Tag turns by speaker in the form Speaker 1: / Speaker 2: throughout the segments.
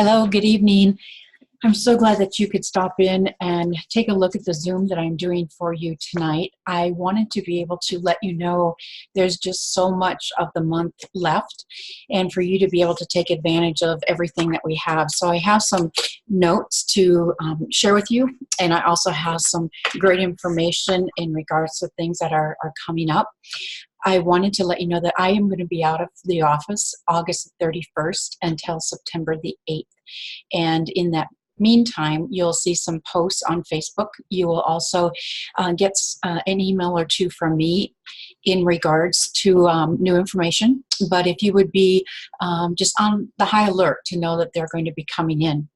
Speaker 1: Hello, good evening. I'm so glad that you could stop in and take a look at the Zoom that I'm doing for you tonight. I wanted to be able to let you know there's just so much of the month left and for you to be able to take advantage of everything that we have. So I have some notes to share with you, and I also have some great information in regards to things that are coming up. I wanted to let you know that I am going to be out of the office August 31st until September the 8th. And in that meantime, you'll see some posts on Facebook. You will also get an email or two from me in regards to new information. But if you would be just on the high alert to know that they're going to be coming in.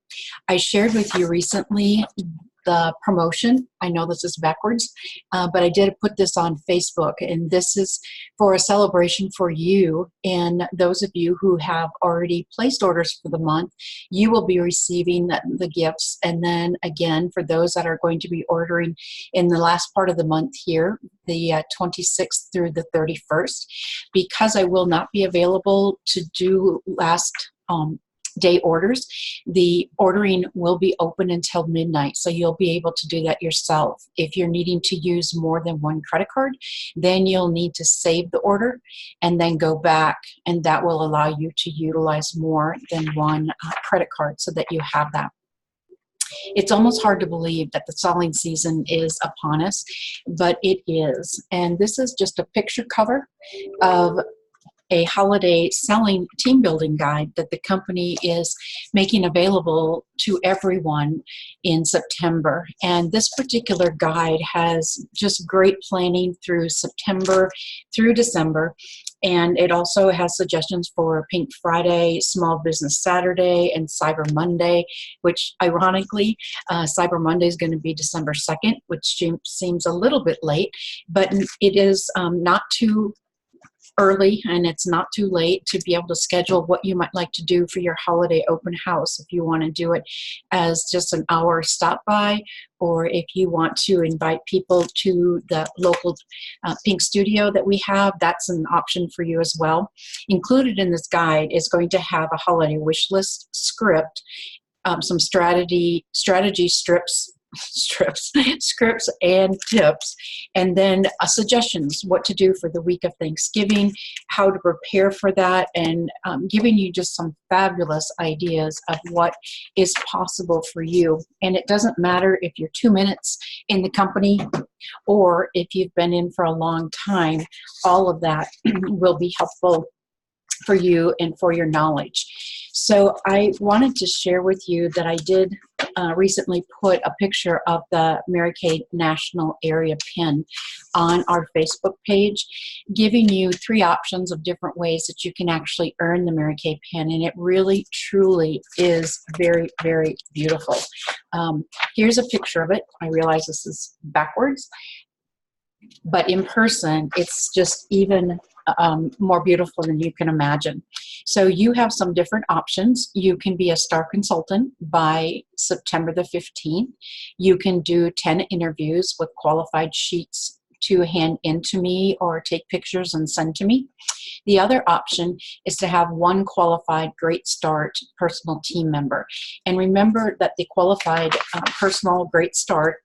Speaker 1: I shared with you recently the promotion. I know this is backwards, but I did put this on Facebook, and this is for a celebration for you and those of you who have already placed orders for the month. You will be receiving the gifts, and then again for those that are going to be ordering in the last part of the month here, the 26th through the 31st, because I will not be available to do last day orders. The ordering will be open until midnight, so you'll be able to do that yourself. If you're needing to use more than one credit card, then you'll need to save the order and then go back, and that will allow you to utilize more than one credit card so that you have that. It's almost hard to believe that the selling season is upon us, but it is. And this is just a picture cover of a holiday selling team building guide that the company is making available to everyone in September. And this particular guide has just great planning through September through December. And it also has suggestions for Pink Friday, Small Business Saturday, and Cyber Monday, which ironically, Cyber Monday is going to be December 2nd, which seems a little bit late, but it is not too early, and it's not too late to be able to schedule what you might like to do for your holiday open house. If you want to do it as just an hour stop by, or if you want to invite people to the local Pink studio that we have, that's an option for you as well. Included in this guide is going to have a holiday wish list script, some strategy strips, scripts and tips, and then suggestions what to do for the week of Thanksgiving, how to prepare for that, and giving you just some fabulous ideas of what is possible for you. And it doesn't matter if you're 2 minutes in the company or if you've been in for a long time, all of that will be helpful for you and for your knowledge. So I wanted to share with you that I did recently put a picture of the Mary Kay National Area Pin on our Facebook page, giving you 3 options of different ways that you can actually earn the Mary Kay pin, and it really, truly is very, very beautiful. Here's a picture of it. I realize this is backwards, but in person, it's just even more beautiful than you can imagine. So you have some different options. You can be a star consultant by September the 15th. You can do 10 interviews with qualified sheets to hand in to me or take pictures and send to me. The other option is to have one qualified Great Start personal team member. And remember that the qualified personal Great Start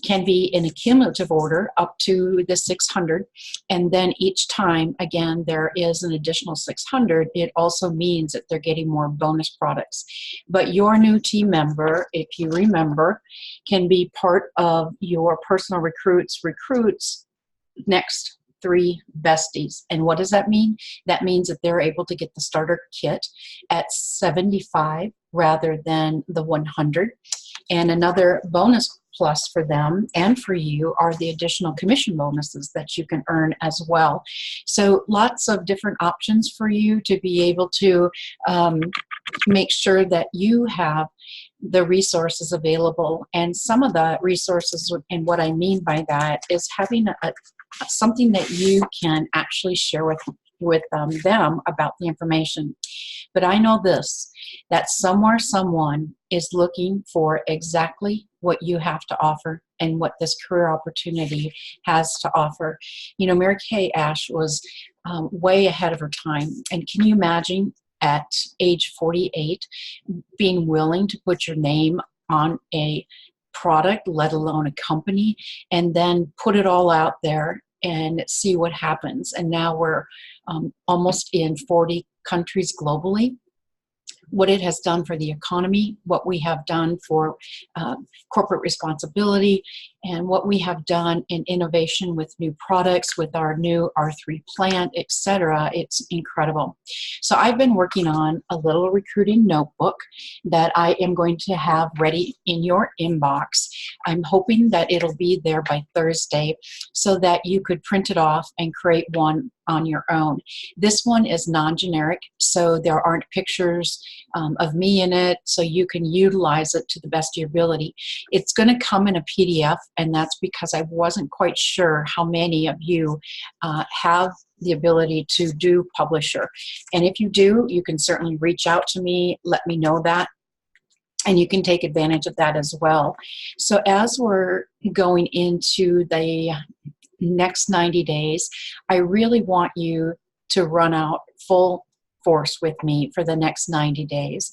Speaker 1: can be in a cumulative order up to the 600, and then each time, again, there is an additional 600. It also means that they're getting more bonus products. But your new team member, if you remember, can be part of your personal recruits next 3 besties. And what does that mean? That means that they're able to get the starter kit at 75 rather than the 100. And another bonus plus for them and for you are the additional commission bonuses that you can earn as well. So lots of different options for you to be able to make sure that you have the resources available. And some of the resources, and what I mean by that, is having something that you can actually share with them about the information. But I know this, that somewhere someone is looking for exactly what you have to offer and what this career opportunity has to offer. You know, Mary Kay Ash was way ahead of her time. And can you imagine at age 48, being willing to put your name on a product, let alone a company, and then put it all out there and see what happens. And now we're almost in 40 countries globally. What it has done for the economy, what we have done for corporate responsibility, and what we have done in innovation with new products, with our new R3 plant, etc. It's incredible. So I've been working on a little recruiting notebook that I am going to have ready in your inbox. I'm hoping that it'll be there by Thursday so that you could print it off and create one on your own. This one is non-generic, so there aren't pictures of me in it, so you can utilize it to the best of your ability. It's going to come in a PDF, and that's because I wasn't quite sure how many of you have the ability to do Publisher. And if you do, you can certainly reach out to me, let me know that, and you can take advantage of that as well. So as we're going into the next 90 days, I really want you to run out full force with me for the next 90 days.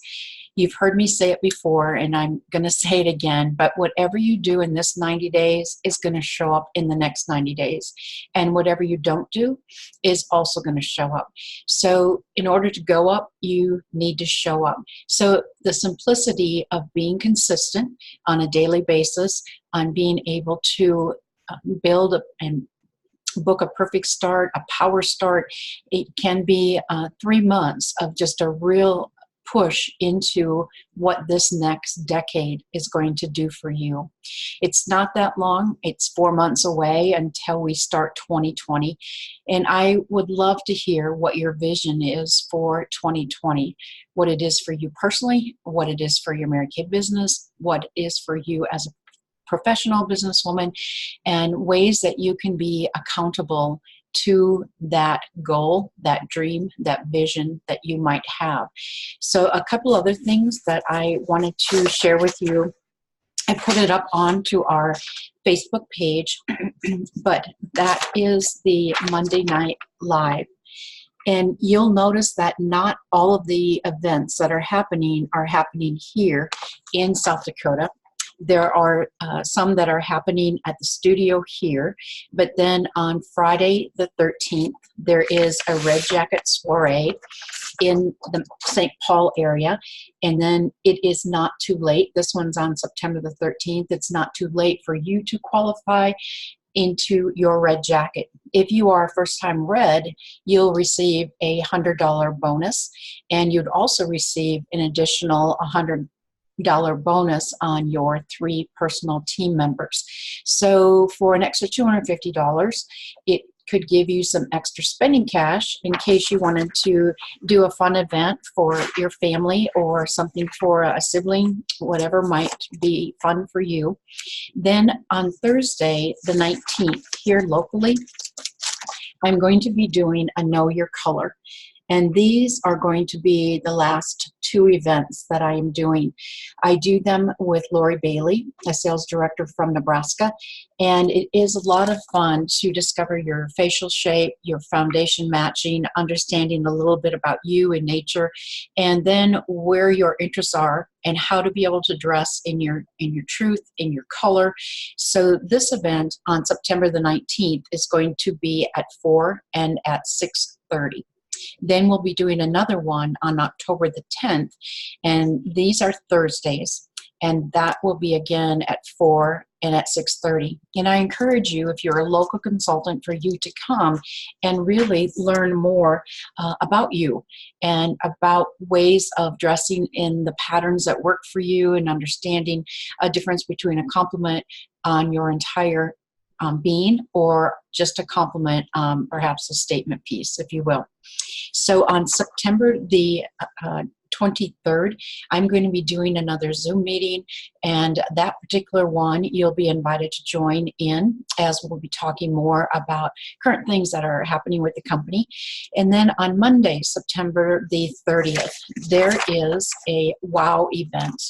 Speaker 1: You've heard me say it before, and I'm going to say it again, but whatever you do in this 90 days is going to show up in the next 90 days. And whatever you don't do is also going to show up. So in order to go up, you need to show up. So the simplicity of being consistent on a daily basis, on being able to build and book a perfect start, a power start. It can be 3 months of just a real push into what this next decade is going to do for you. It's not that long. It's 4 months away until we start 2020. And I would love to hear what your vision is for 2020, what it is for you personally, what it is for your Mary Kay business, what it is for you as a professional businesswoman, and ways that you can be accountable to that goal, that dream, that vision that you might have. So a couple other things that I wanted to share with you. I put it up onto our Facebook page, but that is the Monday Night Live. And you'll notice that not all of the events that are happening here in South Dakota. There are some that are happening at the studio here, but then on Friday the 13th, there is a Red Jacket soiree in the St. Paul area, and then it is not too late. This one's on September the 13th. It's not too late for you to qualify into your Red Jacket. If you are first-time Red, you'll receive a $100 bonus, and you'd also receive an additional $100 bonus on your 3 personal team members. So for an extra $250, it could give you some extra spending cash in case you wanted to do a fun event for your family or something for a sibling, whatever might be fun for you. Then on Thursday, the 19th, here locally, I'm going to be doing a Know Your Color. And these are going to be the last 2 events that I am doing. I do them with Lori Bailey, a sales director from Nebraska, and it is a lot of fun to discover your facial shape, your foundation matching, understanding a little bit about you and nature, and then where your interests are and how to be able to dress in your truth, in your color. So this event on September the 19th is going to be at 4 and at 6:30. Then we'll be doing another one on October the 10th, and these are Thursdays, and that will be again at 4 and at 6:30. And I encourage you, if you're a local consultant, for you to come and really learn more about you and about ways of dressing in the patterns that work for you, and understanding a difference between a compliment on your entire being or just a compliment, perhaps a statement piece, if you will. So on September the 23rd, I'm going to be doing another Zoom meeting, and that particular one you'll be invited to join in, as we'll be talking more about current things that are happening with the company. And then on Monday, September the 30th, there is a WOW event.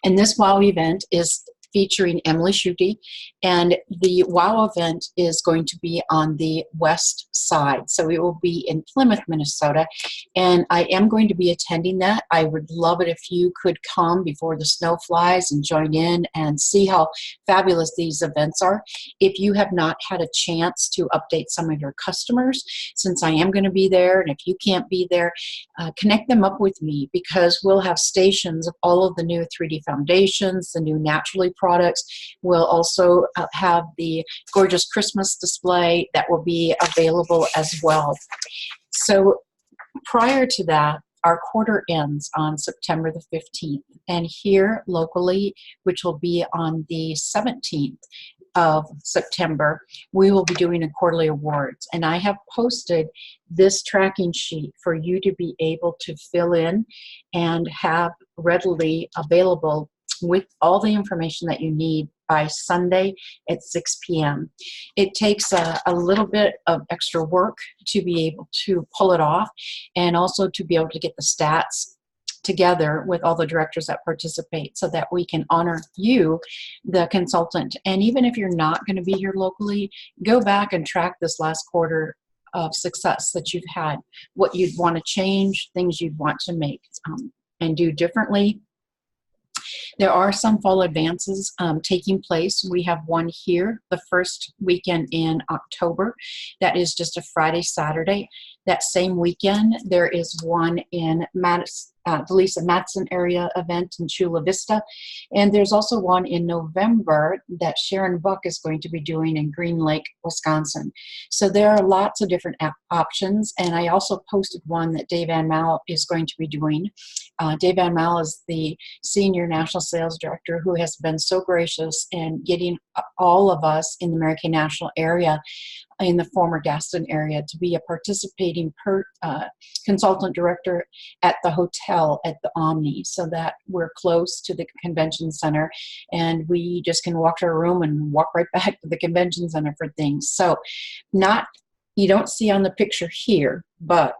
Speaker 1: And this WOW event is featuring Emily Schutte, and the WOW event is going to be on the west side. So it will be in Plymouth, Minnesota, and I am going to be attending that. I would love it if you could come before the snow flies and join in and see how fabulous these events are. If you have not had a chance to update some of your customers, since I am going to be there, and if you can't be there, connect them up with me, because we'll have stations of all of the new 3D foundations, the new Naturally products. We'll also have the gorgeous Christmas display that will be available as well. So prior to that, our quarter ends on September the 15th, and here locally, which will be on the 17th of September, we will be doing a quarterly awards. And I have posted this tracking sheet for you to be able to fill in and have readily available with all the information that you need by Sunday at 6 p.m. It takes a little bit of extra work to be able to pull it off, and also to be able to get the stats together with all the directors that participate, so that we can honor you, the consultant. And even if you're not going to be here locally, go back and track this last quarter of success that you've had, what you'd want to change, things you'd want to make and do differently. There are some fall advances taking place. We have one here the first weekend in October. That is just a Friday, Saturday. That same weekend, there is one in Madison, the Lisa Madison area event in Chula Vista. And there's also one in November that Sharon Buck is going to be doing in Green Lake, Wisconsin. So there are lots of different options. And I also posted one that Dave Van Mal is going to be doing. Dave Van Mal is the Senior National Sales Director who has been so gracious in getting all of us in the Mary Kay National area, in the former Gaston area, to be a participating consultant director at the hotel at the Omni, so that we're close to the convention center and we just can walk to our room and walk right back to the convention center for things. So you don't see on the picture here, but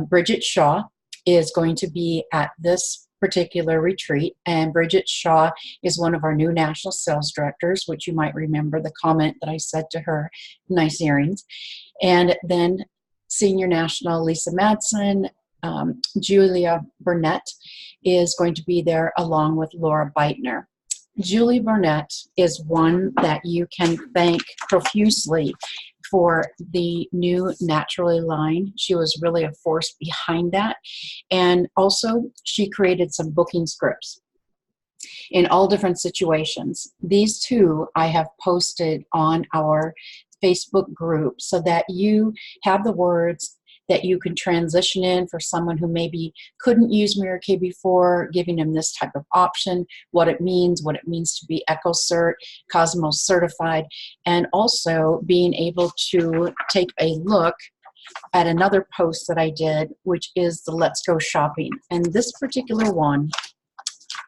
Speaker 1: Bridget Shaw is going to be at this particular retreat, and Bridget Shaw is one of our new national sales directors, which you might remember the comment that I said to her, nice earrings. And then Senior National Lisa Madsen, Julia Burnett is going to be there along with Laura Beitner. Julie Burnett is one that you can thank profusely for the new Naturally line. She was really a force behind that. And also she created some booking scripts in all different situations. These two I have posted on our Facebook group so that you have the words that you can transition in for someone who maybe couldn't use Mary Kay before, giving them this type of option, what it means to be EcoCert, Cosmos certified, and also being able to take a look at another post that I did, which is the Let's Go Shopping. And this particular one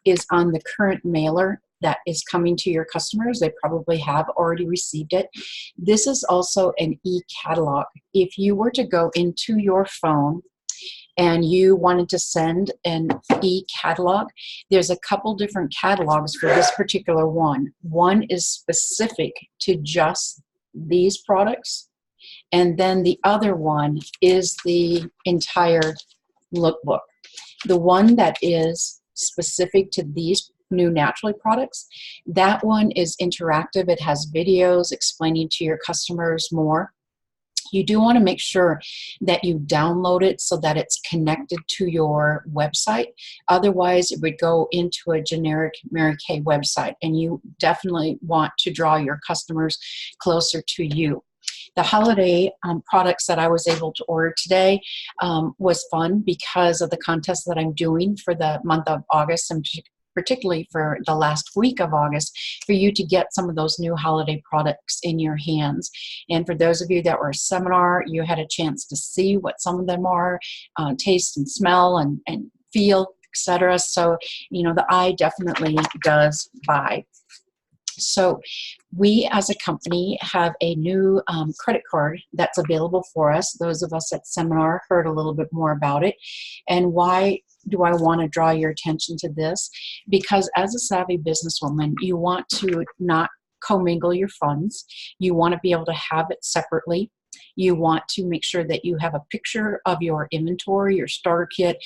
Speaker 1: is on the current mailer that is coming to your customers. They probably have already received it. This is also an e-catalog. If you were to go into your phone and you wanted to send an e-catalog, there's a couple different catalogs for this particular one. One is specific to just these products, and then the other one is the entire lookbook. The one that is specific to these new Naturally products, that one is interactive. It has videos explaining to your customers more. You do want to make sure that you download it so that it's connected to your website. Otherwise, it would go into a generic Mary Kay website, and you definitely want to draw your customers closer to you. The holiday products that I was able to order today was fun because of the contest that I'm doing for the month of August, and particularly for the last week of August, for you to get some of those new holiday products in your hands. And for those of you that were at a seminar, you had a chance to see what some of them are, taste and smell and feel, etc. So, you know, the eye definitely does buy. So we as a company have a new credit card that's available for us. Those of us at seminar heard a little bit more about it. And why do I want to draw your attention to this? Because as a savvy businesswoman, you want to not commingle your funds. You want to be able to have it separately. You want to make sure that you have a picture of your inventory, your starter kit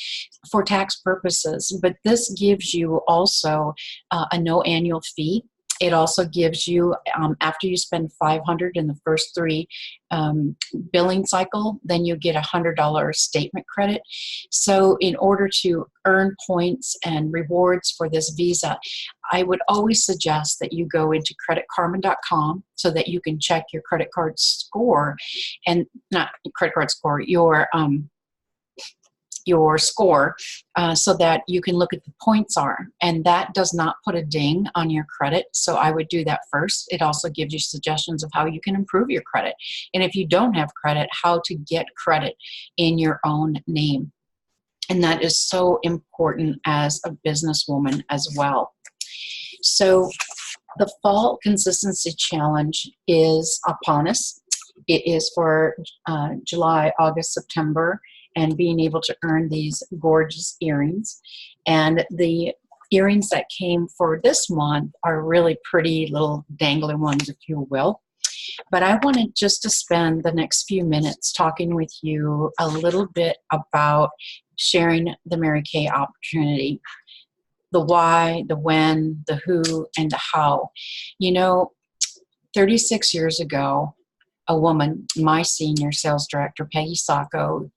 Speaker 1: for tax purposes. But this gives you also a no annual fee. It also gives you, after you spend $500 in the first 3 billing cycle, then you get a $100 statement credit. So in order to earn points and rewards for this Visa, I would always suggest that you go into creditkarma.com so that you can check your credit card score, and not credit card score, your score, so that you can look at the points are, and that does not put a ding on your credit. So I would do that first. It also gives you suggestions of how you can improve your credit, and if you don't have credit, how to get credit in your own name. And that is so important as a businesswoman as well. So the Fall Consistency Challenge is upon us. It is for July, August, September, and being able to earn these gorgeous earrings. And the earrings that came for this month are really pretty little dangly ones, if you will. But I wanted just to spend the next few minutes talking with you a little bit about sharing the Mary Kay opportunity. The why, the when, the who, and the how. You know, 36 years ago, a woman, my senior sales director, Peggy Sacco,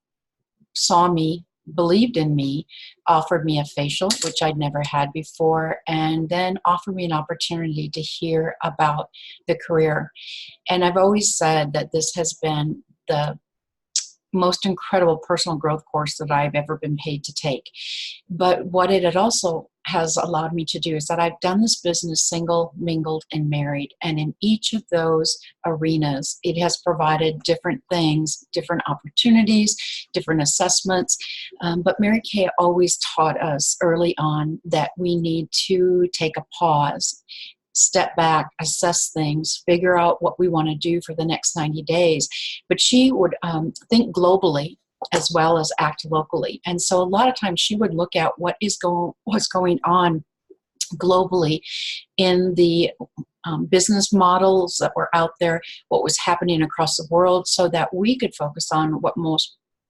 Speaker 1: saw me, believed in me, offered me a facial, which I'd never had before, and then offered me an opportunity to hear about the career. And I've always said that this has been the most incredible personal growth course that I've ever been paid to take. But what it also has allowed me to do is that I've done this business single, mingled, and married. And in each of those arenas, it has provided different things, different opportunities, different assessments. But Mary Kay always taught us early on that we need to take a pause, step back, assess things, figure out what we want to do for the next 90 days. But she would think globally as well as act locally. And so a lot of times she would look at what's going on globally in the business models that were out there, what was happening across the world, so that we could focus on what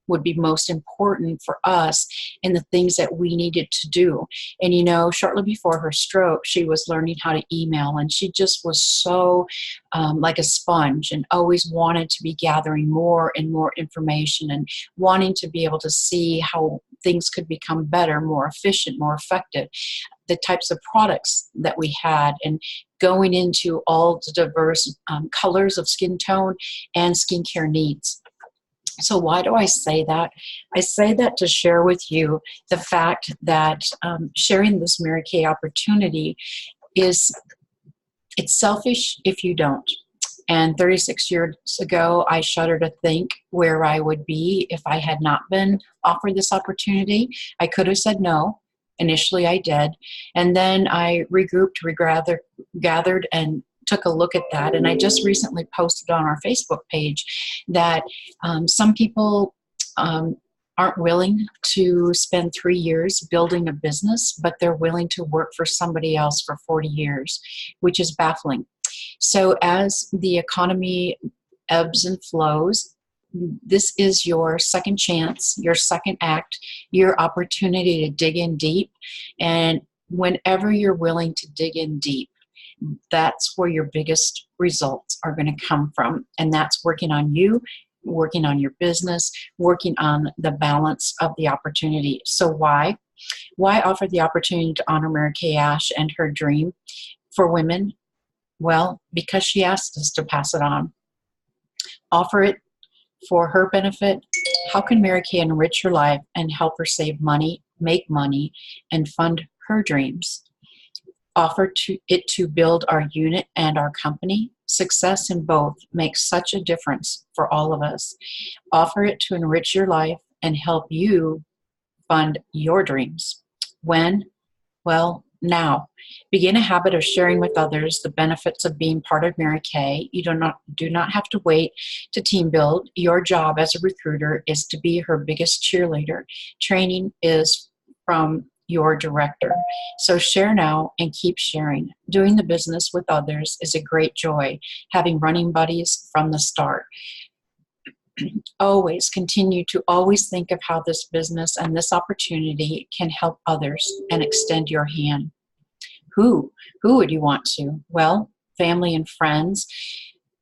Speaker 1: would be most important for us and the things that we needed to do. And you know, shortly before her stroke, she was learning how to email, and she just was so like a sponge and always wanted to be gathering more and more information and wanting to be able to see how things could become better, more efficient, more effective, the types of products that we had, and going into all the diverse colors of skin tone and skincare needs. So why do I say that? I say that to share with you the fact that sharing this Mary Kay opportunity it's selfish if you don't. And 36 years ago, I shudder to think where I would be if I had not been offered this opportunity. I could have said no. Initially, I did. And then I regrouped, gathered, and took a look at that. And I just recently posted on our Facebook page that some people aren't willing to spend 3 years building a business, but they're willing to work for somebody else for 40 years, which is baffling. So as the economy ebbs and flows, this is your second chance, your second act, your opportunity to dig in deep. And whenever you're willing to dig in deep, that's where your biggest results are going to come from. And that's working on you, working on your business, working on the balance of the opportunity. So why? Why offer the opportunity to honor Mary Kay Ash and her dream for women? Well, because she asked us to pass it on. Offer it for her benefit. How can Mary Kay enrich her life and help her save money, make money, and fund her dreams? Offer it to build our unit and our company. Success in both makes such a difference for all of us. Offer it to enrich your life and help you fund your dreams. When? Well, Now, begin a habit of sharing with others the benefits of being part of Mary Kay. You do not have to wait to team build. Your job as a recruiter is to be her biggest cheerleader. Training is from your director. So share now and keep sharing. Doing the business with others is a great joy, having running buddies from the start. Always continue to always think of how this business and this opportunity can help others and extend your hand. Who would you want to? Well, family and friends.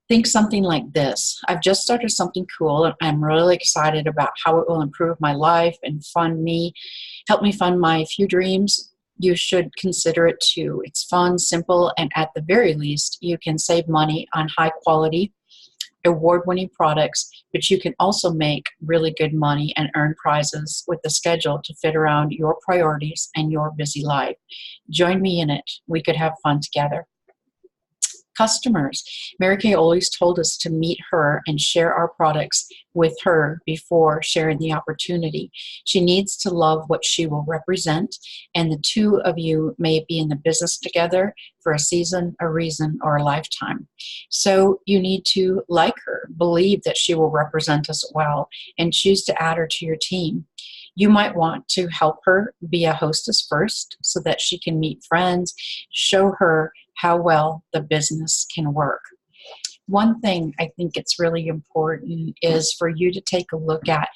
Speaker 1: Think something like this. I've just started something cool and I'm really excited about how it will improve my life and help me fund my few dreams. You should consider it too. It's fun, simple, and at the very least, you can save money on high quality, award-winning products, but you can also make really good money and earn prizes with the schedule to fit around your priorities and your busy life. Join me in it. We could have fun together. Customers. Mary Kay always told us to meet her and share our products with her before sharing the opportunity. She needs to love what she will represent, and the two of you may be in the business together for a season, a reason, or a lifetime. So you need to like her, believe that she will represent us well, and choose to add her to your team. You might want to help her be a hostess first so that she can meet friends, show her how well the business can work. One thing I think it's really important is for you to take a look at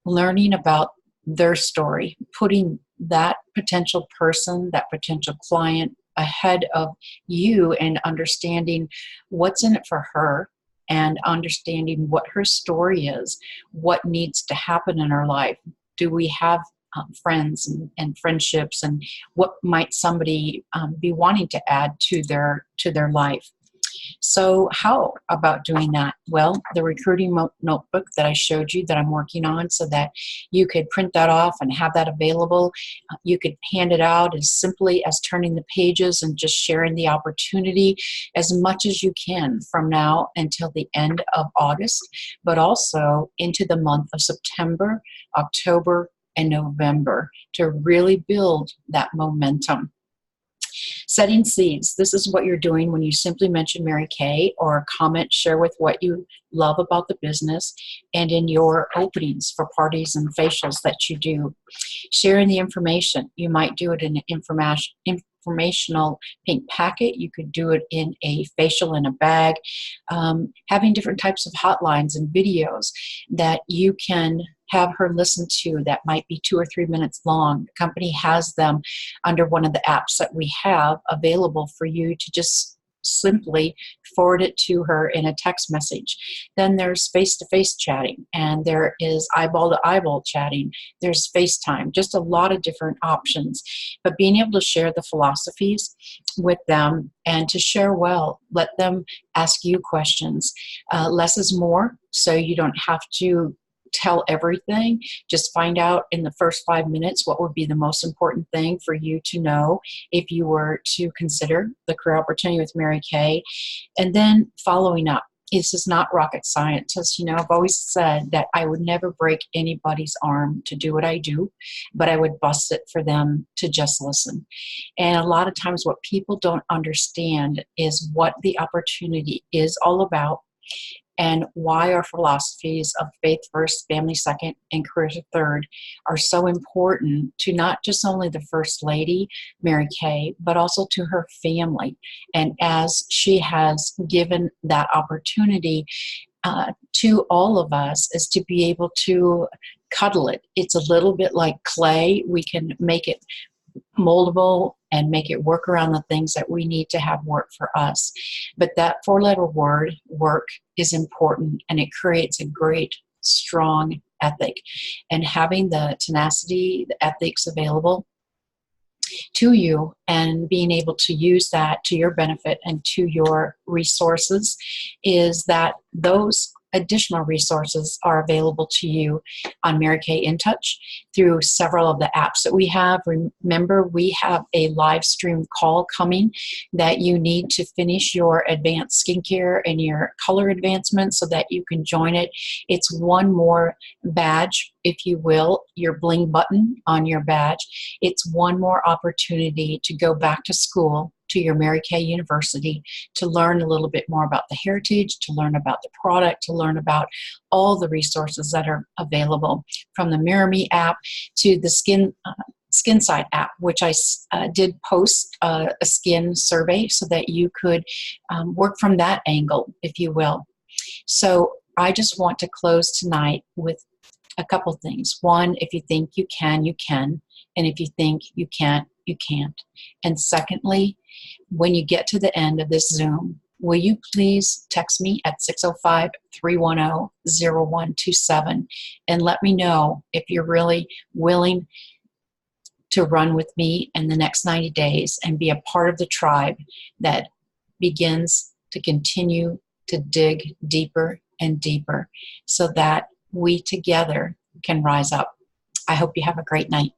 Speaker 1: learning about their story, putting that potential person, that potential client ahead of you and understanding what's in it for her and understanding what her story is, what needs to happen in her life. Do we have friends and friendships, and what might somebody be wanting to add to their life? So how about doing that? Well, the recruiting notebook that I showed you that I'm working on, so that you could print that off and have that available. You could hand it out as simply as turning the pages and just sharing the opportunity as much as you can from now until the end of August, but also into the month of September, October, and November to really build that momentum. Setting seeds. This is what you're doing when you simply mention Mary Kay or comment, share with what you love about the business, and in your openings for parties and facials that you do. Sharing the information. You might do it in an informational pink packet. You could do it in a facial in a bag. Having different types of hotlines and videos that you can have her listen to that might be 2 or 3 minutes long. The company has them under one of the apps that we have available for you to just simply forward it to her in a text message. Then there's face-to-face chatting, and there is eyeball-to-eyeball chatting. There's FaceTime, just a lot of different options. But being able to share the philosophies with them and to share well, let them ask you questions. Less is more, so you don't have to tell everything. Just find out in the first 5 minutes what would be the most important thing for you to know if you were to consider the career opportunity with Mary Kay. And then following up. This is not rocket science. As you know, I've always said that I would never break anybody's arm to do what I do, but I would bust it for them to just listen. And a lot of times what people don't understand is what the opportunity is all about, and why our philosophies of faith first, family second, and career third are so important to not just only the First Lady, Mary Kay, but also to her family. And as she has given that opportunity to all of us, is to be able to cuddle it. It's a little bit like clay. We can make it moldable and make it work around the things that we need to have work for us. But that 4-letter word, work, is important, and it creates a great, strong ethic. And having the tenacity, the ethics available to you, and being able to use that to your benefit and to your resources, is that those additional resources are available to you on Mary Kay In Touch through several of the apps that we have. Remember, we have a live stream call coming that you need to finish your advanced skincare and your color advancement so that you can join it. It's one more badge, if you will, your bling button on your badge. It's one more opportunity to go back to school, to your Mary Kay University, to learn a little bit more about the heritage, to learn about the product, to learn about all the resources that are available, from the Mirror Me app to the SkinSight app, which I did post a skin survey so that you could work from that angle, if you will. So I just want to close tonight with a couple things. One, if you think you can, you can. And if you think you can't, you can't. And secondly, when you get to the end of this Zoom, will you please text me at 605-310-0127 and let me know if you're really willing to run with me in the next 90 days and be a part of the tribe that begins to continue to dig deeper and deeper so that we together can rise up. I hope you have a great night.